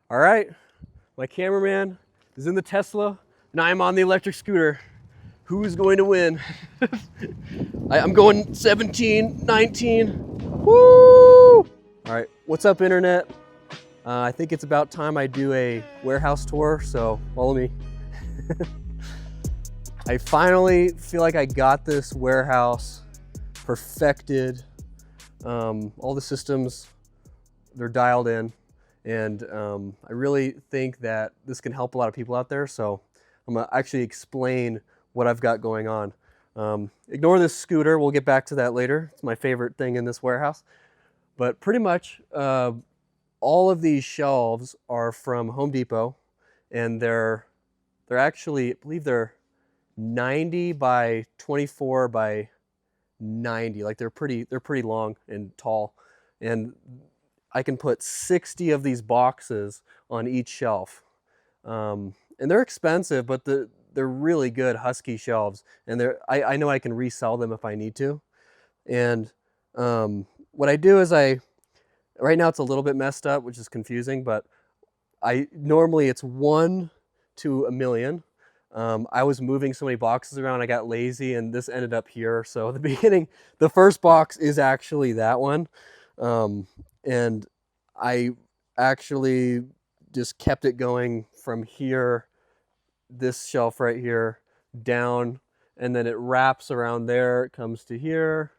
All right, my cameraman is in the Tesla, and I'm on the electric scooter. Who is going to win? I'm going 17, 19. Woo! All right, what's up, internet? I think it's about time I do a warehouse tour, so follow me. I finally feel like I got this warehouse perfected. All the systems, they're dialed in. And I really think that this can help a lot of people out there. So I'm gonna actually explain what I've got going on. Ignore this scooter, we'll get back to that later. It's my favorite thing in this warehouse. But pretty much all of these shelves are from Home Depot, and they're actually, I believe they're 90 by 24 by 90. Like they're pretty long and tall. And I can put 60 of these boxes on each shelf. And they're expensive, but they're really good Husky shelves. And I know I can resell them if I need to. And what I do is right now it's a little bit messed up, which is confusing, but normally it's 1 to 1,000,000. I was moving so many boxes around, I got lazy, and this ended up here. So at the beginning, the first box is actually that one. And I actually just kept it going from here, this shelf right here, down, and then it wraps around there, it comes to here,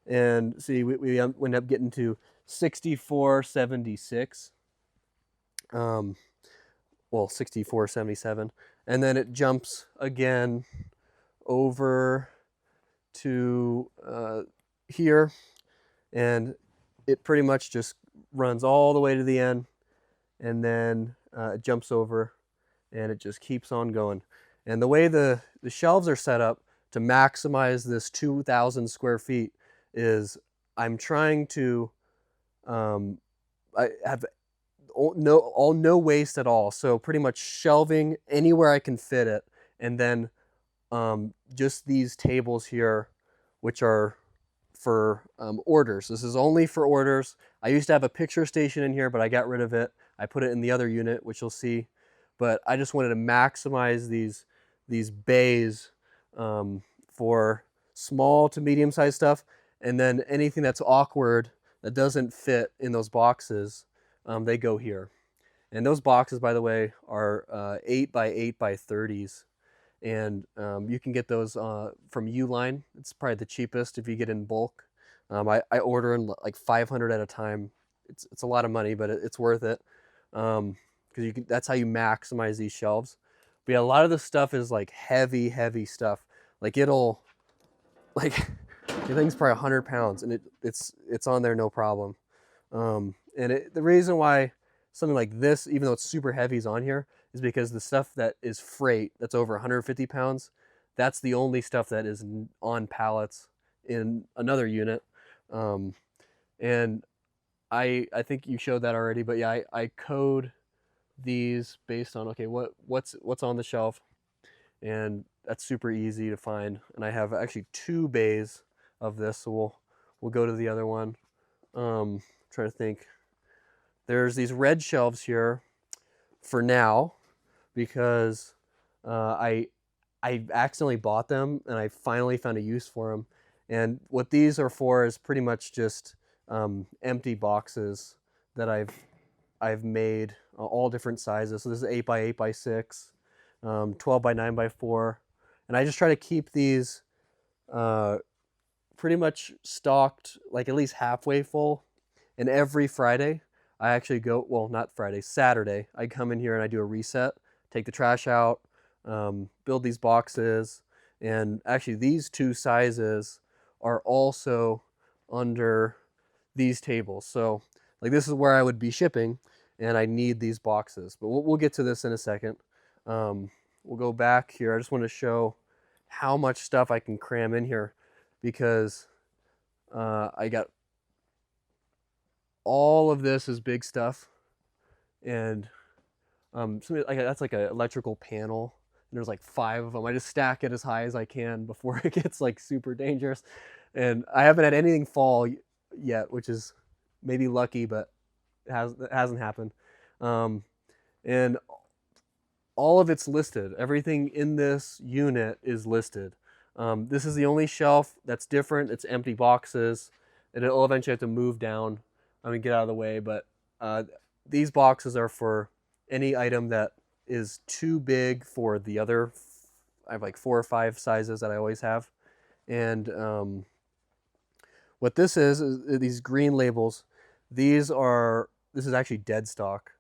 and see, we end up getting to 6476. Well, 6477, and then it jumps again over to here, and it pretty much just runs all the way to the end, and then it jumps over, and it just keeps on going. And the way the shelves are set up to maximize this 2,000 square feet is I'm trying to I have no waste at all. So pretty much shelving anywhere I can fit it, and then just these tables here, which are for orders. This is only for orders. I used to have a picture station in here, but I got rid of it. I put it in the other unit, which you'll see. But I just wanted to maximize these bays for small to medium-sized stuff, and then anything that's awkward that doesn't fit in those boxes, they go here. And those boxes, by the way, are 8 by 8 by 30s. And you can get those from Uline. It's probably the cheapest if you get in bulk. I order in like 500 at a time. It's a lot of money, but it's worth it, because that's how you maximize these shelves. But yeah, a lot of this stuff is like heavy stuff. Like the thing's probably 100 pounds, and it's on there no problem. And the reason why something like this, even though it's super heavy, is on here is because the stuff that is freight that's over 150 pounds, that's the only stuff that is on pallets in another unit. And I think you showed that already, but yeah, I code these based on, okay, what's on the shelf, and that's super easy to find. And I have actually 2 bays of this, so we'll go to the other one. Trying to think. There's these red shelves here for now because I accidentally bought them, and I finally found a use for them. And what these are for is pretty much just empty boxes that I've made, all different sizes. So this is 8 by 8 by 6, 12 by 9 by 4, and I just try to keep these pretty much stocked, like at least halfway full. And every Friday, I actually go, well, not Friday, Saturday, I come in here and I do a reset, take the trash out, build these boxes. And actually these 2 sizes are also under these tables. So like this is where I would be shipping, and I need these boxes. But we'll get to this in a second. We'll go back here. I just want to show how much stuff I can cram in here, because I got all of this is big stuff, and that's like an electrical panel, and there's like 5 of them. I just stack it as high as I can before it gets like super dangerous. And I haven't had anything fall yet, which is maybe lucky, but it hasn't happened. and all of it's listed. Everything in this unit is listed. This is the only shelf that's different. It's empty boxes, and it'll eventually have to move down. I mean, get out of the way, but these boxes are for any item that is too big for the other. I have like 4 or 5 sizes that I always have. And what this is these green labels. This is actually dead stock.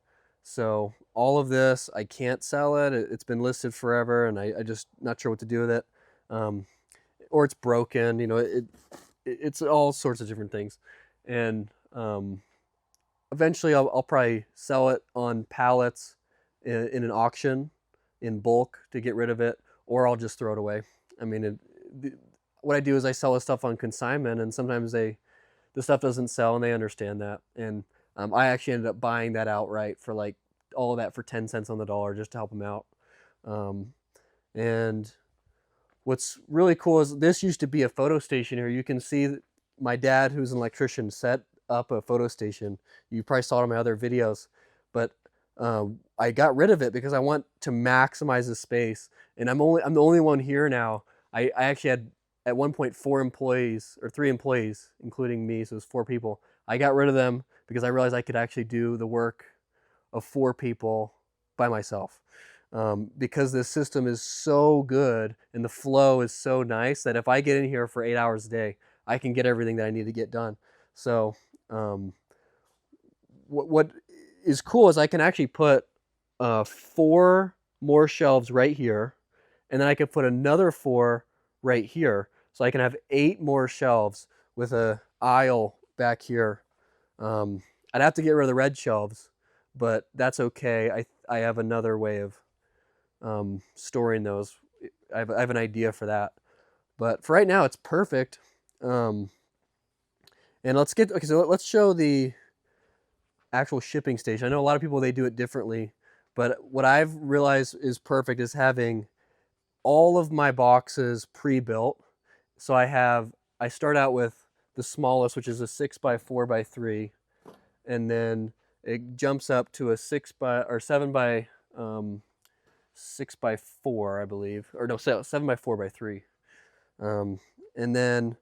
So all of this, I can't sell it. It's been listed forever, and I just not sure what to do with it. Or it's broken, you know, it's all sorts of different things. And eventually I'll probably sell it on pallets in an auction in bulk to get rid of it, or I'll just throw it away. I mean, what I do is I sell the stuff on consignment, and sometimes the stuff doesn't sell, and they understand that. And I actually ended up buying that outright for like all of that for 10 cents on the dollar just to help them out. And what's really cool is this used to be a photo station here. You can see my dad, who's an electrician, set up a photo station. You probably saw it in my other videos, but I got rid of it because I want to maximize the space. And I'm the only one here now. I actually had at one point 4 employees, or 3 employees, including me, so it was 4 people. I got rid of them because I realized I could actually do the work of 4 people by myself. Because this system is so good and the flow is so nice that if I get in here for 8 hours a day, I can get everything that I need to get done. So what is cool is I can actually put 4 more shelves right here, and then I could put another 4 right here. So I can have 8 more shelves with a aisle back here. I'd have to get rid of the red shelves, but that's okay. I have another way of storing those. I have an idea for that. But for right now, it's perfect. And let's show the actual shipping station. I know a lot of people, they do it differently, but what I've realized is perfect is having all of my boxes pre-built. So I start out with the smallest, which is a 6x4x3, and then it jumps up to a 7x 6x4, I believe, or no, 7x4x3. And then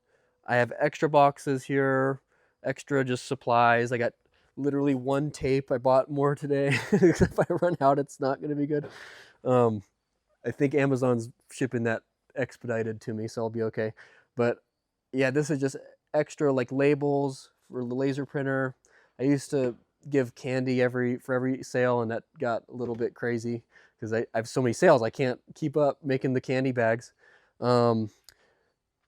I have extra boxes here, extra just supplies. I got literally 1 tape. I bought more today. If I run out, it's not going to be good. I think Amazon's shipping that expedited to me, so I'll be okay. But yeah, this is just extra like labels for the laser printer. I used to give candy for every sale, and that got a little bit crazy because I have so many sales. I can't keep up making the candy bags. But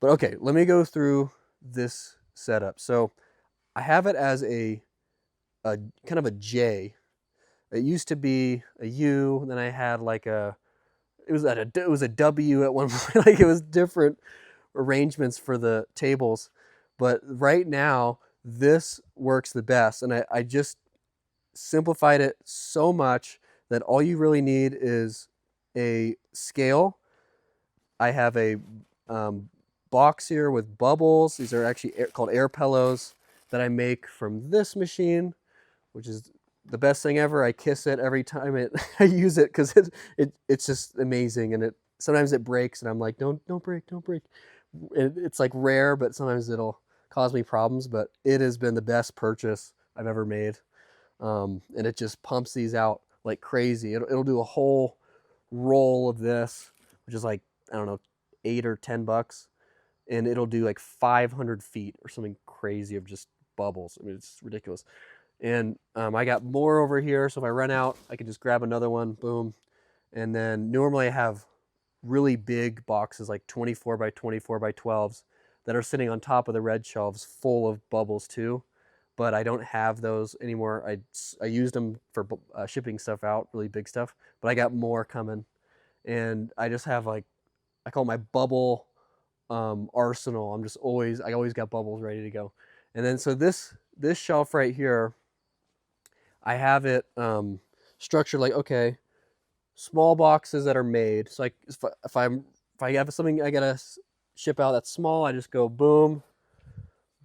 okay, let me go through this setup. So I have it as a kind of a J. It used to be a U, and then I had like it was a W at one point. Like, it was different arrangements for the tables. But right now, this works the best, and I just simplified it so much that all you really need is a scale. I have a box here with bubbles. These are actually called air pillows that I make from this machine, which is the best thing ever. I kiss it every time I use it because it's just amazing, and sometimes it breaks, and I'm like, don't break. It's like rare, but sometimes it'll cause me problems. But it has been the best purchase I've ever made, and it just pumps these out like crazy. It'll do a whole roll of this, which is like, I don't know, $8 or $10, and it'll do like 500 feet or something crazy of just bubbles. I mean, it's ridiculous. And I got more over here, so if I run out, I can just grab another one, boom. And then normally I have really big boxes, like 24x24x12s, that are sitting on top of the red shelves full of bubbles too. But I don't have those anymore. I used them for shipping stuff out, really big stuff, but I got more coming. And I just have like, I call it my bubble arsenal. I always got bubbles ready to go. And then so this shelf right here, I have it structured like, okay, small boxes that are made. So like if I have something I gotta ship out that's small, I just go boom,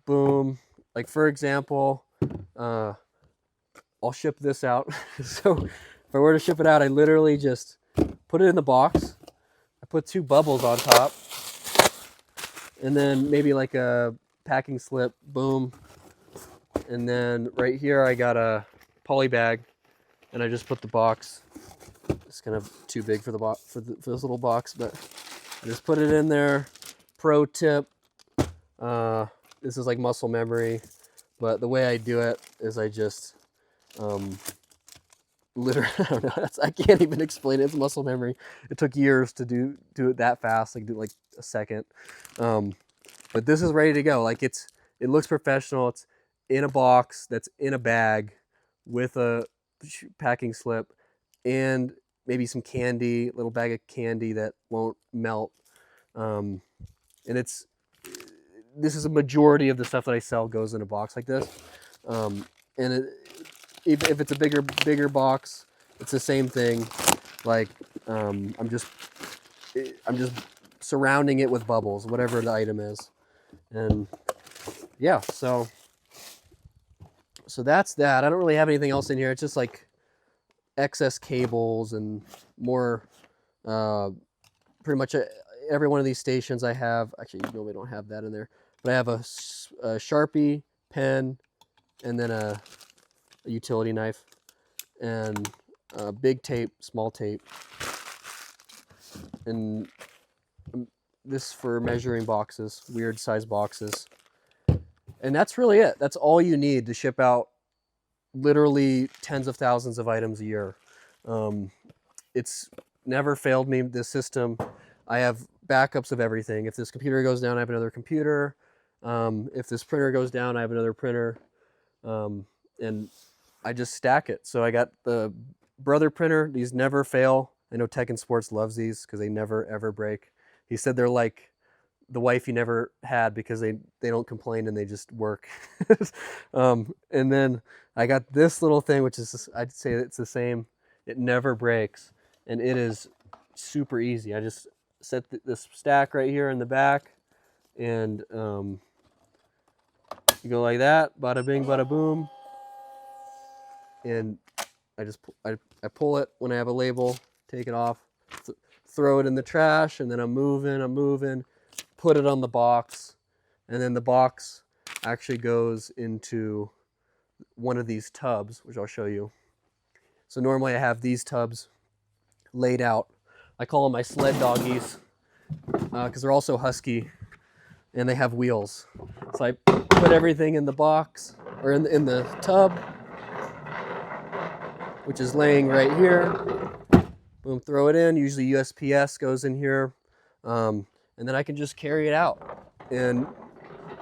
boom. Like, for example, I'll ship this out. So If I were to ship it out, I literally just put it in the box. I put 2 bubbles on top, and then maybe like a packing slip, boom. And then right here I got a poly bag, and I just put the box. It's kind of too big for the box for this little box, but I just put it in there. Pro tip: this is like muscle memory, but the way I do it is I just literally, I don't know, I can't even explain it. It's muscle memory. It took years to do it that fast, like do it like a second. But this is ready to go. Like it looks professional. It's in a box that's in a bag with a packing slip and maybe some candy, a little bag of candy that won't melt. And this is a majority of the stuff that I sell goes in a box like this. And if it's a bigger box, it's the same thing. Like I'm just surrounding it with bubbles, whatever the item is. And yeah, so that's that. I don't really have anything else in here. It's just like excess cables and more, pretty much every one of these stations I have. Actually, you normally don't have that in there, but I have a Sharpie, pen, and then a utility knife, and big tape, small tape, and this for measuring boxes, weird size boxes. And that's really it. That's all you need to ship out literally tens of thousands of items a year. It's never failed me, this system. I have backups of everything. If this computer goes down, I have another computer. If this printer goes down, I have another printer. And I just stack it. So I got the Brother printer. These never fail. I know Tech and Sports loves these because they never ever break. He said they're like the wife you never had because they don't complain and they just work. And then I got this little thing, which is, I'd say it's the same. It never breaks, and it is super easy. I just set this stack right here in the back, and you go like that, bada bing, bada boom, and I pull it when I have a label, take it off, throw it in the trash, and then I'm moving, put it on the box, and then the box actually goes into one of these tubs, which I'll show you. So normally I have these tubs laid out. I call them my sled doggies because they're also husky and they have wheels. So I put everything in the box, or in the tub, which is laying right here. Boom, throw it in. Usually USPS goes in here. And then I can just carry it out. And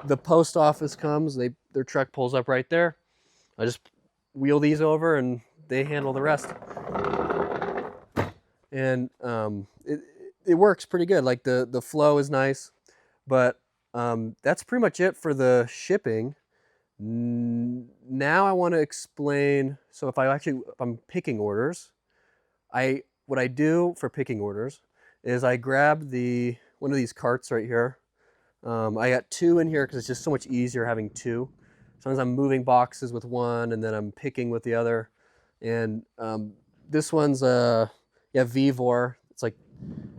the post office comes, their truck pulls up right there. I just wheel these over and they handle the rest. And it works pretty good. Like the flow is nice, but that's pretty much it for the shipping. Now I want to explain. So if I'm picking orders, what I do for picking orders is I grab one of these carts right here. I got 2 in here because it's just so much easier having 2. Sometimes I'm moving boxes with one and then I'm picking with the other. And this one's Vivor. It's like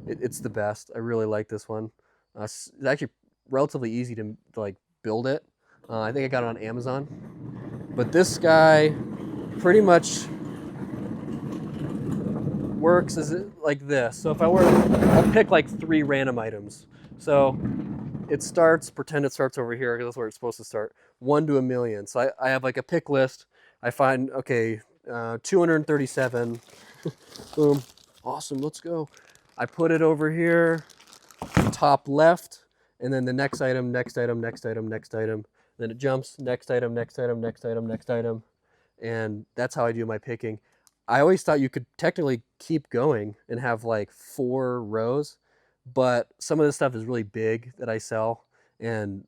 it's the best. I really like this one. It's actually relatively easy to like build it. I think I got it on Amazon. But this guy pretty much works as like this. So if I'll pick like 3 random items. So it starts, pretend it starts over here because that's where it's supposed to start. 1 to 1,000,000. So I have like a pick list. I find, okay, 237. Boom. Awesome, let's go. I put it over here, top left, and then the next item, next item, next item, next item. Then it jumps, next item, next item, next item, next item. And that's how I do my picking. I always thought you could technically keep going and have like 4 rows, but some of this stuff is really big that I sell. And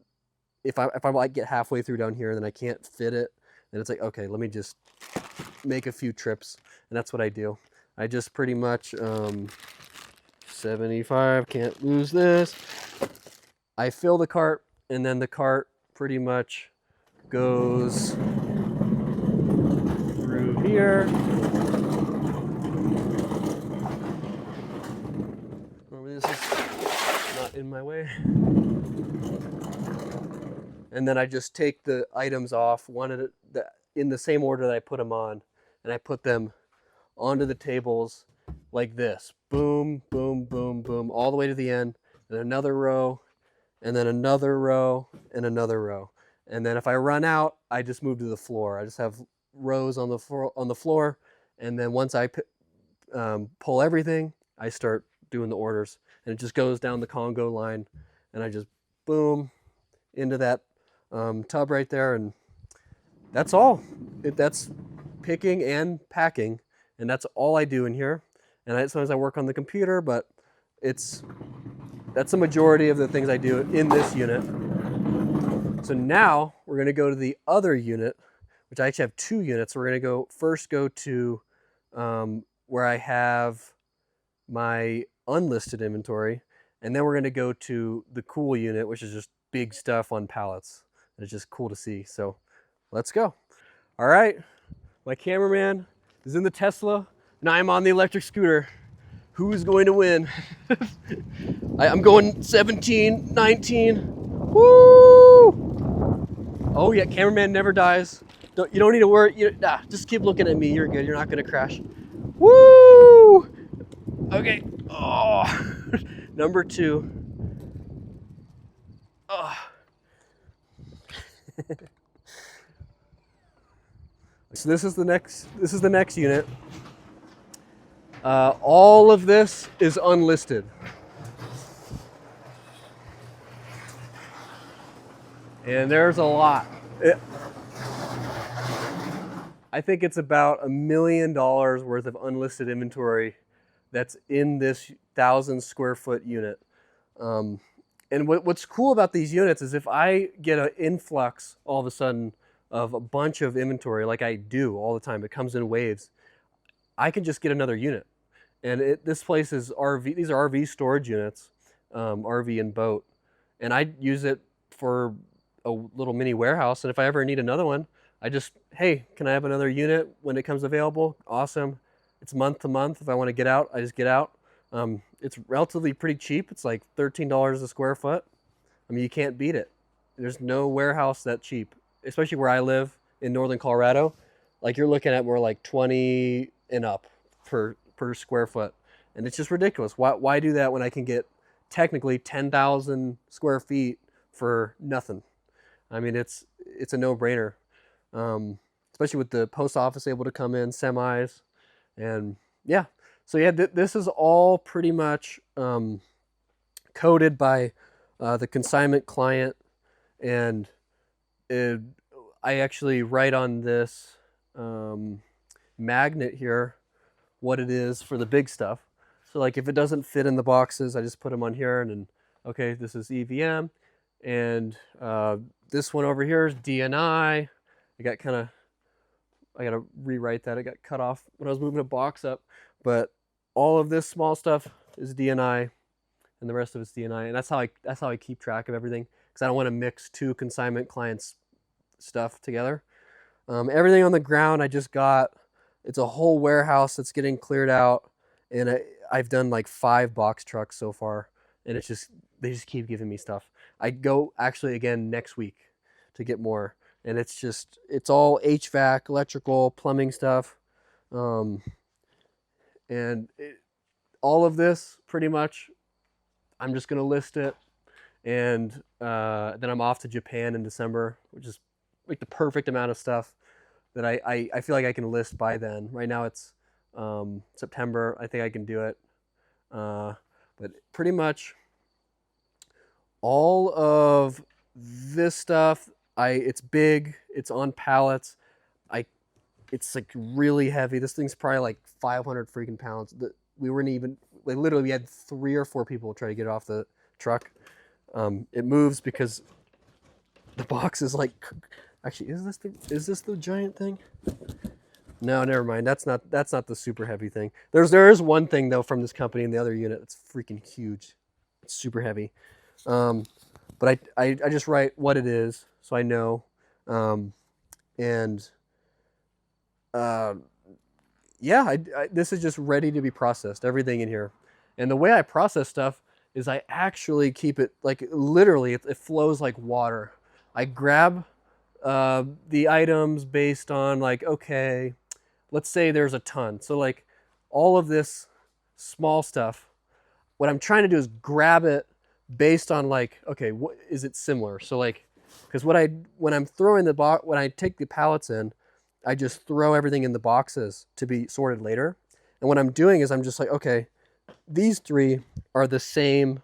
if I like get halfway through down here and then I can't fit it, then it's like, okay, let me just make a few trips. And that's what I do. I just pretty much, 75, can't lose this. I fill the cart, and then the cart pretty much goes through here. my way. And then I just take the items off in the same order that I put them on, and I put them onto the tables like this. Boom, boom, boom, boom, all the way to the end, and another row, and then another row, and another row. And then if I run out, I just move to the floor. I just have rows on the floor, and then once I pull everything, I start doing the orders, and it just goes down the Congo line, and I just boom into that tub right there, and that's all. That's picking and packing, and that's all I do in here. And sometimes I work on the computer, but that's the majority of the things I do in this unit. So now we're going to go to the other unit, which I actually have 2 units. So we're going to first go to where I have my unlisted inventory, and then we're going to go to the cool unit, which is just big stuff on pallets. It's just cool to see. So let's go. All right, my cameraman is in the Tesla, and I'm on the electric scooter. Who's going to win? I'm going 17, 19. Woo! Oh yeah, cameraman never dies. You don't need to worry. Just keep looking at me. You're good. You're not gonna crash. Woo! Okay. Oh, number 2. Oh. So this is the next unit. All of this is unlisted. And there's a lot. I think it's about $1 million worth of unlisted inventory that's in this 1,000 square foot unit. And what's cool about these units is if I get an influx all of a sudden of a bunch of inventory, like I do all the time, it comes in waves, I can just get another unit. And this place is RV, these are RV storage units, RV and boat. And I use it for a little mini warehouse. And if I ever need another one, I just, hey, can I have another unit when it comes available? Awesome. It's month to month. If I want to get out, I just get out. It's relatively pretty cheap. It's like $13 a square foot. I mean, you can't beat it. There's no warehouse that cheap, especially where I live in northern Colorado. Like you're looking at more like 20 and up per square foot. And it's just ridiculous. Why do that when I can get technically 10,000 square feet for nothing? I mean, it's a no-brainer. Especially with the post office able to come in, semis, and yeah. So yeah, this is all pretty much coded by the consignment client, and I actually write on this magnet here what it is for the big stuff. So like if it doesn't fit in the boxes, I just put them on here, and then okay, this is EVM, and this one over here is DNI. I got to rewrite that. It got cut off when I was moving a box up, but all of this small stuff is DNI, and the rest of it's DNI, and that's how I keep track of everything, because I don't want to mix 2 consignment clients' stuff together. Everything on the ground I just got. It's a whole warehouse that's getting cleared out, and I've done like 5 box trucks so far, and they just keep giving me stuff. I go actually again next week to get more. And it's all HVAC, electrical, plumbing stuff. And all of this, pretty much, I'm just going to list it. And then I'm off to Japan in December, which is like the perfect amount of stuff that I feel like I can list by then. Right now it's September. I think I can do it. But pretty much all of this stuff, it's big, it's on pallets. It's like really heavy. This thing's probably like 500 freaking pounds. We weren't even, like literally we had 3 or 4 people try to get it off the truck. It moves because the box is like, actually, is this the giant thing? No, never mind. That's not the super heavy thing. There is one thing though from this company in the other unit that's freaking huge. It's super heavy. But I just write what it is so I know. Yeah, this is just ready to be processed, everything in here. And the way I process stuff is I actually keep it like literally it flows like water. I grab the items based on like, okay, let's say there's a ton. So like all of this small stuff, what I'm trying to do is grab it based on like, okay, what is it similar? So like, because when I'm throwing the box, when I take the pallets in, I just throw everything in the boxes to be sorted later. And what I'm doing is I'm just like, okay, these three are the same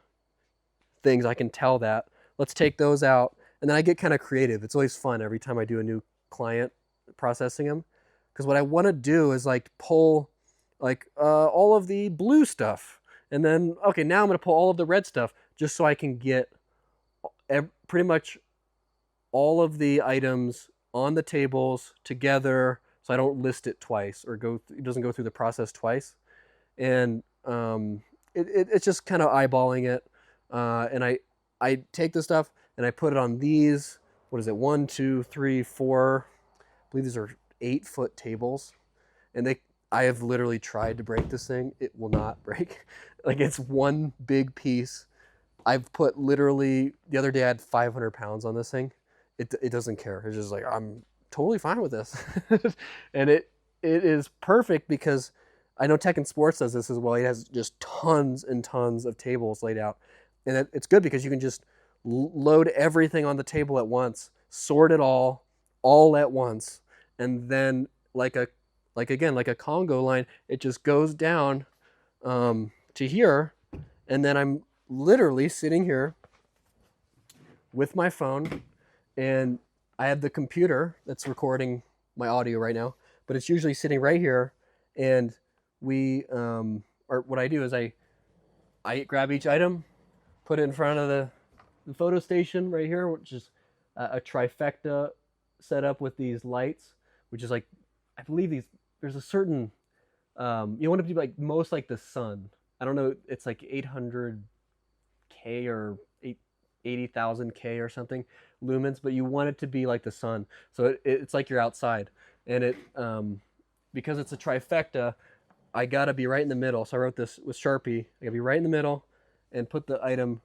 things. I can tell that. Let's take those out. And then I get kind of creative. It's always fun every time I do a new client processing them. Because what I want to do is like pull like all of the blue stuff. And then, okay, now I'm going to pull all of the red stuff just so I can get pretty much all of the items on the tables together so I don't list it twice or it doesn't go through the process twice. And it's just kind of eyeballing it. And I take this stuff and I put it on these, what is it, 1, 2, 3, 4, I believe these are 8-foot tables. And I have literally tried to break this thing. It will not break. Like it's one big piece. I've put literally, the other day I had 500 pounds on this thing. It doesn't care. It's just like, I'm totally fine with this. And it is perfect because I know Tech and Sports does this as well. It has just tons and tons of tables laid out. And it's good because you can just load everything on the table at once, sort it all at once. And then like a Congo line, it just goes down to here. And then I'm literally sitting here with my phone, and I have the computer that's recording my audio right now, but it's usually sitting right here. And or what I do is I grab each item, put it in front of the photo station right here, which is a trifecta setup with these lights, which is like, I believe there's a certain, you want it to be like most like the sun. I don't know, it's like 800K or 80,000K or something lumens, but you want it to be like the sun. So it's like you're outside. And because it's a trifecta, I gotta be right in the middle. So I wrote this with Sharpie. I gotta be right in the middle and put the item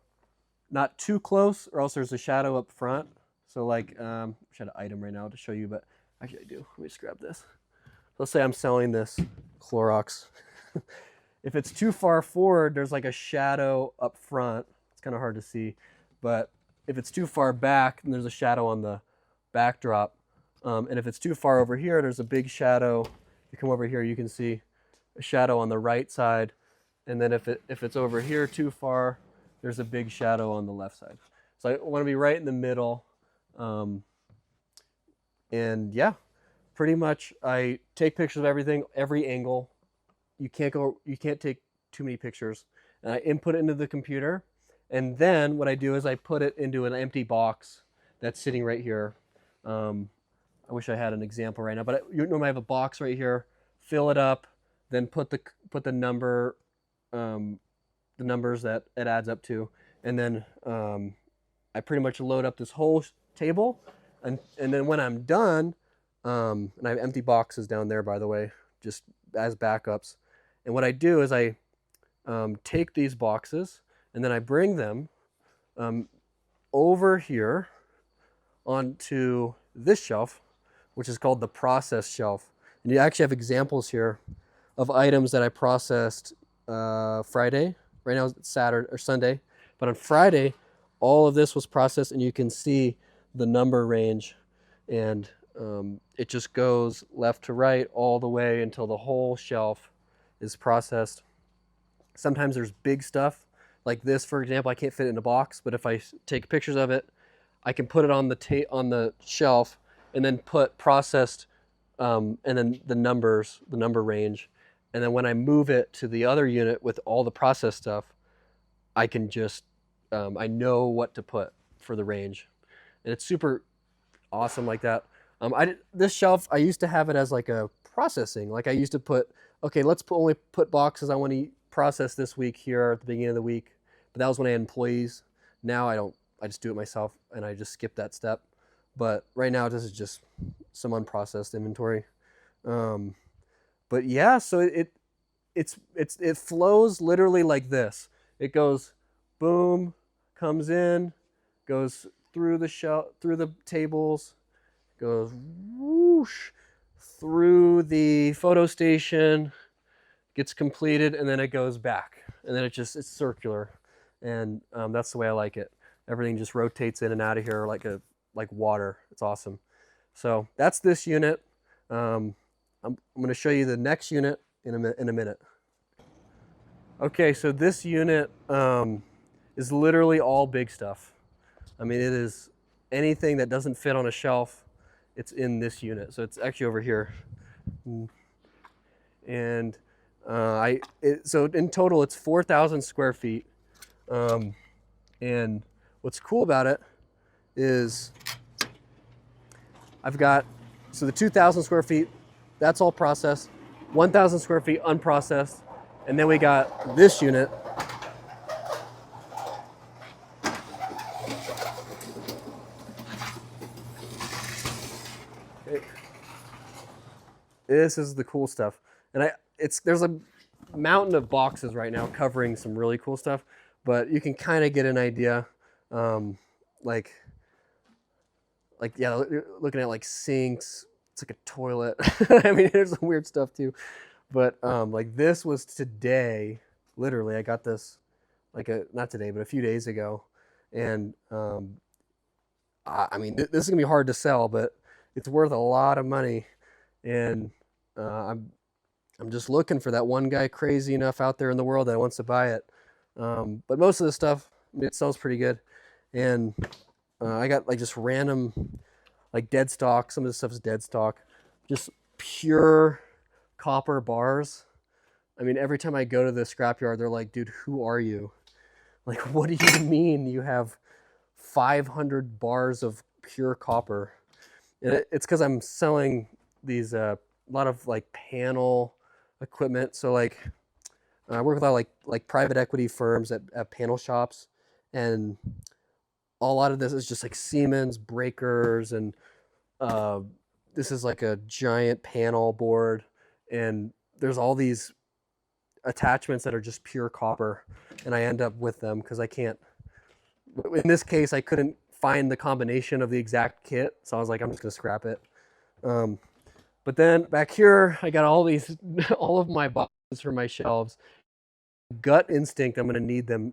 not too close, or else there's a shadow up front. So like, I wish I had an item right now to show you, but actually I do. Let me just grab this. Let's say I'm selling this Clorox. If it's too far forward, there's like a shadow up front. It's kind of hard to see, but if it's too far back, then there's a shadow on the backdrop. And if it's too far over here, there's a big shadow. If you come over here, you can see a shadow on the right side. And then if it's over here too far, there's a big shadow on the left side. So I want to be right in the middle. And yeah, pretty much I take pictures of everything, every angle. You can't take too many pictures. And I input it into the computer. And then what I do is I put it into an empty box that's sitting right here. I wish I had an example right now, but you normally have a box right here, fill it up, then put the number, the numbers that it adds up to. And then I pretty much load up this whole table. And then when I'm done, and I have empty boxes down there, by the way, just as backups. And what I do is I take these boxes and then I bring them over here onto this shelf, which is called the process shelf. And you actually have examples here of items that I processed Friday. Right now it's Saturday or Sunday, but on Friday, all of this was processed, and you can see the number range, and it just goes left to right all the way until the whole shelf is processed. Sometimes there's big stuff like this, for example. I can't fit it in a box, but if I take pictures of it, I can put it on the shelf and then put processed and then the number range. And then when I move it to the other unit with all the processed stuff, I can just, I know what to put for the range. And it's super awesome like that. This shelf, I used to have it as like a processing. Like I used to put, okay, let's only put boxes I want to process this week here at the beginning of the week. But that was when I had employees. Now I just do it myself and I just skip that step. But right now this is just some unprocessed inventory. But yeah, so it flows literally like this. It goes boom, comes in, goes through the shelf, through the tables, goes whoosh through the photo station, gets completed, and then it goes back. And then it's circular. And that's the way I like it. Everything just rotates in and out of here like water. It's awesome. So that's this unit. I'm going to show you the next unit in a minute. Okay, so this unit is literally all big stuff. I mean, it is anything that doesn't fit on a shelf, it's in this unit. So it's actually over here. And so in total, it's 4,000 square feet. And what's cool about it is I've got, so the 2,000 square feet, that's all processed, 1,000 square feet unprocessed, and then we got this unit. Okay. This is the cool stuff. And there's a mountain of boxes right now covering some really cool stuff, but you can kind of get an idea. Yeah, looking at like sinks, it's like a toilet. I mean, there's some weird stuff too. But like this was today, literally, I got this not today, but a few days ago. And I mean, this is gonna be hard to sell, but it's worth a lot of money. And I'm just looking for that one guy crazy enough out there in the world that wants to buy it. But most of the stuff, it sells pretty good. And I got like just random, like dead stock. Some of this stuff is dead stock. Just pure copper bars. I mean, every time I go to the scrapyard, they're like, dude, who are you? Like, what do you mean you have 500 bars of pure copper? And it's because I'm selling these, a lot of like panel equipment. So like, I work with a lot of like private equity firms at panel shops, and a lot of this is just like Siemens breakers, and this is like a giant panel board, and there's all these attachments that are just pure copper, and I end up with them because I can't, in this case, I couldn't find the combination of the exact kit, so I was like, I'm just gonna scrap it. But then back here, I got all of my boxes for my shelves. Gut instinct, I'm gonna need them,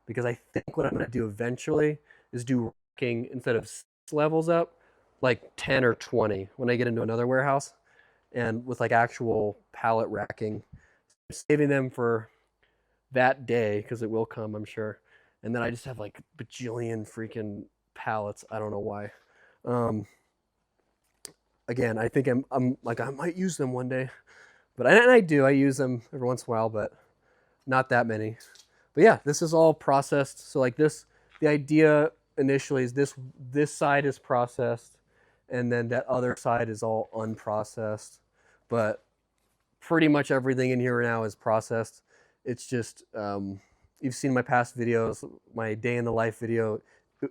because I think what I'm gonna do eventually is do racking instead of 6 levels up, like 10 or 20 when I get into another warehouse, and with like actual pallet racking. I'm saving them for that day because it will come, I'm sure. And then I just have like bajillion freaking pallets. I don't know why. Again, I think I'm like, I might use them one day, but I do. I use them every once in a while, but not that many. But yeah, this is all processed. So like this, the idea initially is this side is processed, and then that other side is all unprocessed. But pretty much everything in here now is processed. It's just, you've seen my past videos, my day in the life video.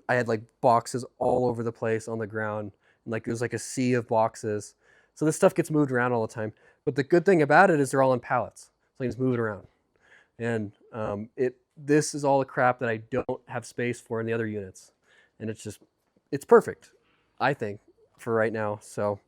I had like boxes all over the place on the ground. And like there's like a sea of boxes. So this stuff gets moved around all the time. But the good thing about it is they're all in pallets. So I can just move it around. And this is all the crap that I don't have space for in the other units. And it's perfect, I think, for right now. So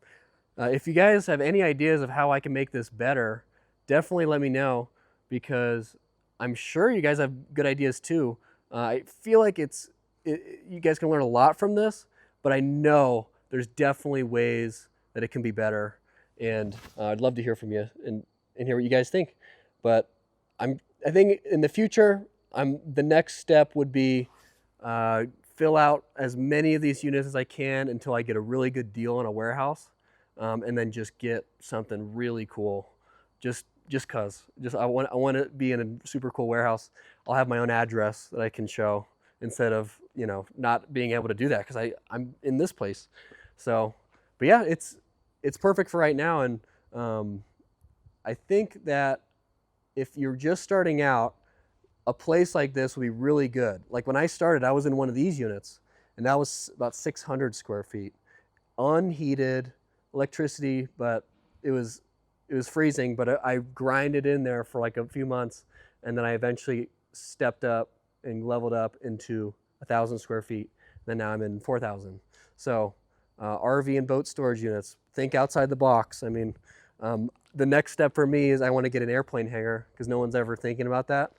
if you guys have any ideas of how I can make this better, definitely let me know, because I'm sure you guys have good ideas too. I feel like you guys can learn a lot from this, but I know there's definitely ways that it can be better. And I'd love to hear from you and hear what you guys think. But I think in the future, the next step would be fill out as many of these units as I can until I get a really good deal on a warehouse, and then just get something really cool. Just cause I want to be in a super cool warehouse. I'll have my own address that I can show instead of, you know, not being able to do that because I'm in this place. So, but yeah, it's perfect for right now. And I think that if you're just starting out, a place like this would be really good. Like when I started, I was in one of these units, and that was about 600 square feet, unheated, electricity, but it was freezing. But I grinded in there for like a few months, and then I eventually stepped up and leveled up into 1,000 square feet. Then now I'm in 4,000. So RV and boat storage units, think outside the box. I mean, the next step for me is I want to get an airplane hangar because no one's ever thinking about that.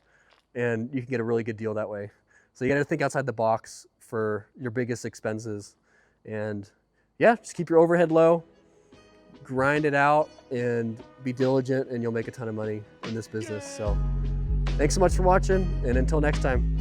And you can get a really good deal that way. So you got to think outside the box for your biggest expenses. And yeah, just keep your overhead low, grind it out, and be diligent, and you'll make a ton of money in this business. So thanks so much for watching, and until next time.